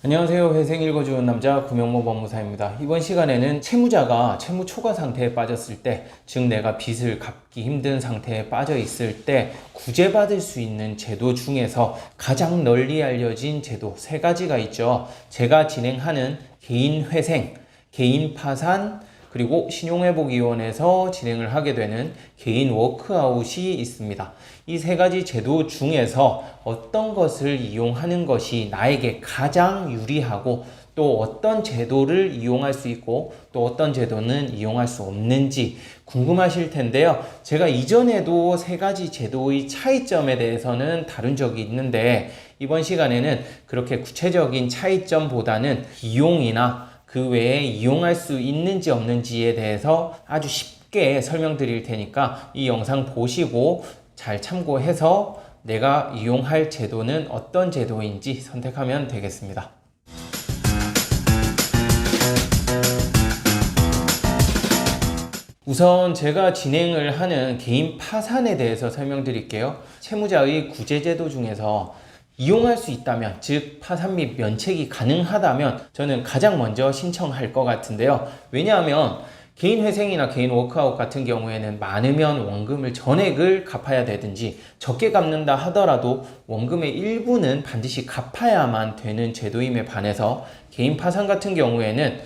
안녕하세요. 회생 읽어주는 남자 구명모 법무사입니다. 이번 시간에는 채무자가 채무 초과 상태에 빠졌을 때, 즉 내가 빚을 갚기 힘든 상태에 빠져 있을 때 구제받을 수 있는 제도 중에서 가장 널리 알려진 제도 세 가지가 있죠. 제가 진행하는 개인 회생, 개인 파산, 그리고 신용회복위원회에서 진행을 하게 되는 개인 워크아웃이 있습니다. 이 세 가지 제도 중에서 어떤 것을 이용하는 것이 나에게 가장 유리하고 또 어떤 제도를 이용할 수 있고 또 어떤 제도는 이용할 수 없는지 궁금하실 텐데요. 제가 이전에도 세 가지 제도의 차이점에 대해서는 다룬 적이 있는데 이번 시간에는 그렇게 구체적인 차이점보다는 이용이나 그 외에 이용할 수 있는지 없는지에 대해서 아주 쉽게 설명드릴 테니까 이 영상 보시고 잘 참고해서 내가 이용할 제도는 어떤 제도인지 선택하면 되겠습니다. 우선 제가 진행을 하는 개인 파산에 대해서 설명드릴게요. 채무자의 구제제도 중에서 이용할 수 있다면, 즉 파산 및 면책이 가능하다면 저는 가장 먼저 신청할 것 같은데요. 왜냐하면 개인 회생이나 개인 워크아웃 같은 경우에는 많으면 원금을 전액을 갚아야 되든지 적게 갚는다 하더라도 원금의 일부는 반드시 갚아야만 되는 제도임에 반해서 개인 파산 같은 경우에는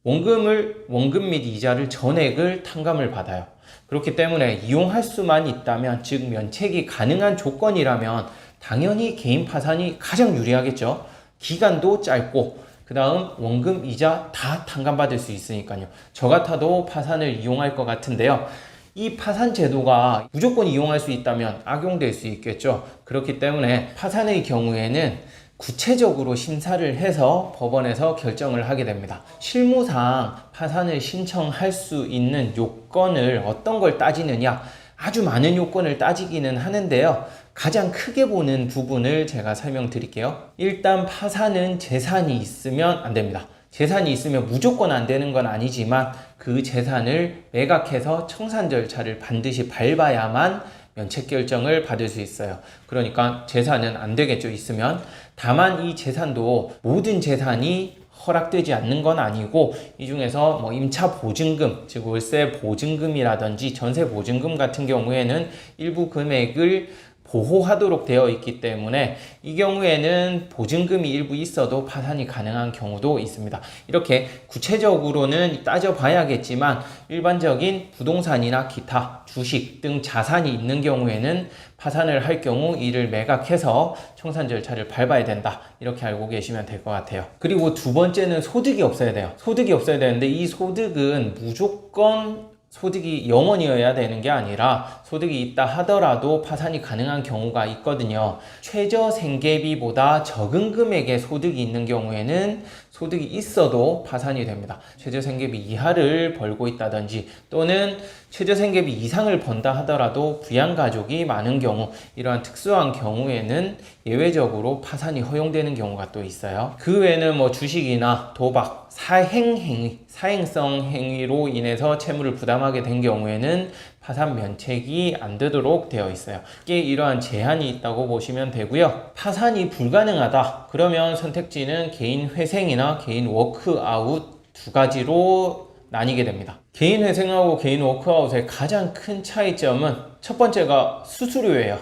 원금 및 이자를 전액을 탕감을 받아요. 그렇기 때문에 이용할 수만 있다면, 즉 면책이 가능한 조건이라면 당연히 개인 파산이 가장 유리하겠죠. 기간도 짧고 그 다음 원금 이자 다 탕감받을 수 있으니까요. 저 같아도 파산을 이용할 것 같은데요. 이 파산 제도가 무조건 이용할 수 있다면 악용될 수 있겠죠. 그렇기 때문에 파산의 경우에는 구체적으로 심사를 해서 법원에서 결정을 하게 됩니다. 실무상 파산을 신청할 수 있는 요건을 어떤 걸 따지느냐, 아주 많은 요건을 따지기는 하는데요. 가장 크게 보는 부분을 제가 설명드릴게요. 일단 파산은 재산이 있으면 안 됩니다. 재산이 있으면 무조건 안 되는 건 아니지만 그 재산을 매각해서 청산 절차를 반드시 밟아야만 면책 결정을 받을 수 있어요. 그러니까 재산은 안 되겠죠, 있으면. 다만 이 재산도 모든 재산이 허락되지 않는 건 아니고 이 중에서 임차 보증금, 즉 월세 보증금이라든지 전세 보증금 같은 경우에는 일부 금액을 보호하도록 되어 있기 때문에 이 경우에는 보증금이 일부 있어도 파산이 가능한 경우도 있습니다. 이렇게 구체적으로는 따져봐야겠지만 일반적인 부동산이나 기타, 주식 등 자산이 있는 경우에는 파산을 할 경우 이를 매각해서 청산 절차를 밟아야 된다. 이렇게 알고 계시면 될 것 같아요. 그리고 두 번째는 소득이 없어야 돼요. 소득이 없어야 되는데 이 소득은 무조건 소득이 0원이어야 되는 게 아니라 소득이 있다 하더라도 파산이 가능한 경우가 있거든요. 최저 생계비보다 적은 금액의 소득이 있는 경우에는 소득이 있어도 파산이 됩니다. 최저 생계비 이하를 벌고 있다든지 또는 최저 생계비 이상을 번다 하더라도 부양가족이 많은 경우, 이러한 특수한 경우에는 예외적으로 파산이 허용되는 경우가 또 있어요. 그 외에는 주식이나 도박, 사행성 행위로 인해서 채무를 부담하게 된 경우에는 파산 면책이 안 되도록 되어 있어요. 이게 이러한 제한이 있다고 보시면 되고요. 파산이 불가능하다. 그러면 선택지는 개인 회생이나 개인 워크아웃 두 가지로 나뉘게 됩니다. 개인 회생하고 개인 워크아웃의 가장 큰 차이점은 첫 번째가 수수료예요.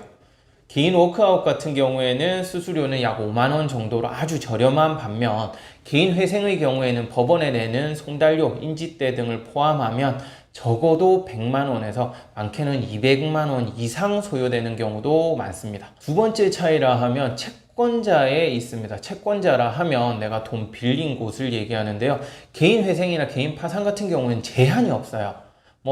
개인 워크아웃 같은 경우에는 수수료는 약 5만원 정도로 아주 저렴한 반면 개인 회생의 경우에는 법원에 내는 송달료, 인지대 등을 포함하면 적어도 100만원에서 많게는 200만원 이상 소요되는 경우도 많습니다. 두 번째 차이라 하면 채권자에 있습니다. 채권자라 하면 내가 돈 빌린 곳을 얘기하는데요. 개인 회생이나 개인 파산 같은 경우는 제한이 없어요.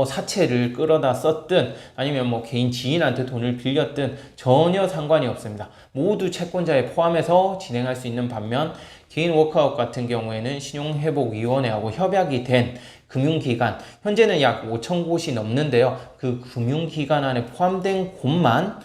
사채를 끌어다 썼든 아니면 개인 지인한테 돈을 빌렸든 전혀 상관이 없습니다. 모두 채권자에 포함해서 진행할 수 있는 반면 개인 워크아웃 같은 경우에는 신용회복위원회하고 협약이 된 금융기관, 현재는 약 5천 곳이 넘는데요. 그 금융기관 안에 포함된 곳만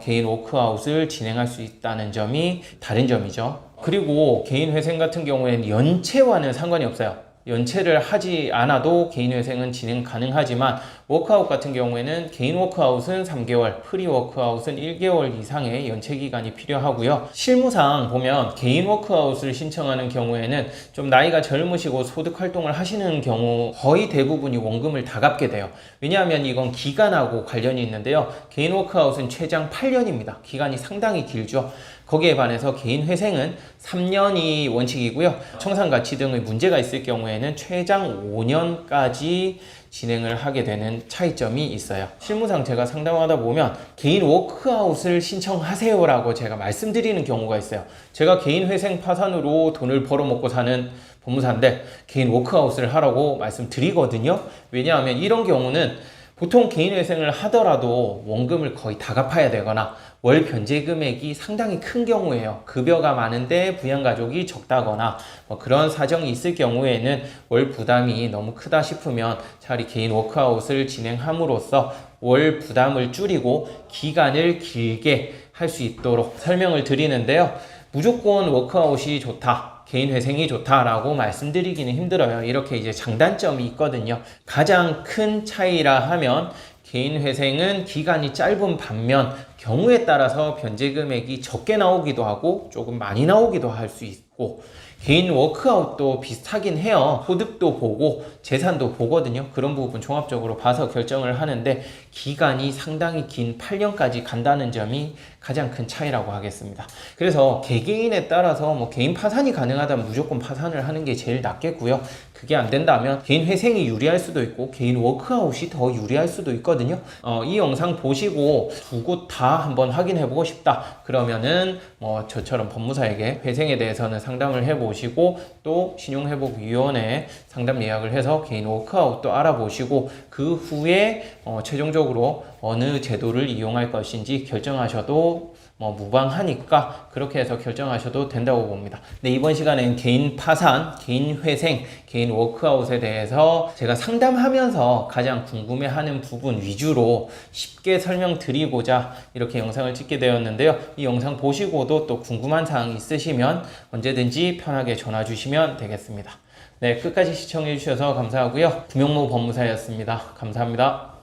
개인 워크아웃을 진행할 수 있다는 점이 다른 점이죠. 그리고 개인 회생 같은 경우에는 연체와는 상관이 없어요. 연체를 하지 않아도 개인회생은 진행 가능하지만 워크아웃 같은 경우에는 개인 워크아웃은 3개월, 프리 워크아웃은 1개월 이상의 연체 기간이 필요하고요. 실무상 보면 개인 워크아웃을 신청하는 경우에는 좀 나이가 젊으시고 소득 활동을 하시는 경우 거의 대부분이 원금을 다 갚게 돼요. 왜냐하면 이건 기간하고 관련이 있는데요. 개인 워크아웃은 최장 8년입니다. 기간이 상당히 길죠. 거기에 반해서 개인 회생은 3년이 원칙이고요. 청산가치 등의 문제가 있을 경우에는 최장 5년까지 진행을 하게 되는 차이점이 있어요. 실무상 제가 상담하다 보면 개인 워크아웃을 신청하세요라고 제가 말씀드리는 경우가 있어요. 제가 개인 회생 파산으로 돈을 벌어먹고 사는 법무사인데 개인 워크아웃을 하라고 말씀드리거든요. 왜냐하면 이런 경우는 보통 개인 회생을 하더라도 원금을 거의 다 갚아야 되거나 월 변제 금액이 상당히 큰 경우에요. 급여가 많은데 부양가족이 적다거나 그런 사정이 있을 경우에는 월 부담이 너무 크다 싶으면 차라리 개인 워크아웃을 진행함으로써 월 부담을 줄이고 기간을 길게 할 수 있도록 설명을 드리는데요. 무조건 워크아웃이 좋다, 개인 회생이 좋다라고 말씀드리기는 힘들어요. 이렇게 이제 장단점이 있거든요. 가장 큰 차이라 하면 개인 회생은 기간이 짧은 반면 경우에 따라서 변제 금액이 적게 나오기도 하고 조금 많이 나오기도 할 수 있고, 개인 워크아웃도 비슷하긴 해요. 소득도 보고 재산도 보거든요. 그런 부분 종합적으로 봐서 결정을 하는데 기간이 상당히 긴 8년까지 간다는 점이 가장 큰 차이라고 하겠습니다. 그래서 개개인에 따라서 개인 파산이 가능하다면 무조건 파산을 하는 게 제일 낫겠고요. 그게 안 된다면 개인 회생이 유리할 수도 있고 개인 워크아웃이 더 유리할 수도 있거든요. 이 영상 보시고 두 곳 다 한번 확인해 보고 싶다 그러면은 저처럼 법무사에게 회생에 대해서는 상담을 해보시고 또 신용회복위원회에 상담 예약을 해서 개인 워크아웃도 알아보시고 그 후에 최종적으로 어느 제도를 이용할 것인지 결정하셔도 무방하니까 그렇게 해서 결정하셔도 된다고 봅니다. 네, 이번 시간엔 개인 파산, 개인 회생, 개인 워크아웃에 대해서 제가 상담하면서 가장 궁금해하는 부분 위주로 쉽게 설명드리고자 이렇게 영상을 찍게 되었는데요. 이 영상 보시고도 또 궁금한 사항 있으시면 언제든지 편하게 전화 주시면 되겠습니다. 네, 끝까지 시청해 주셔서 감사하고요. 구명모 법무사였습니다. 감사합니다.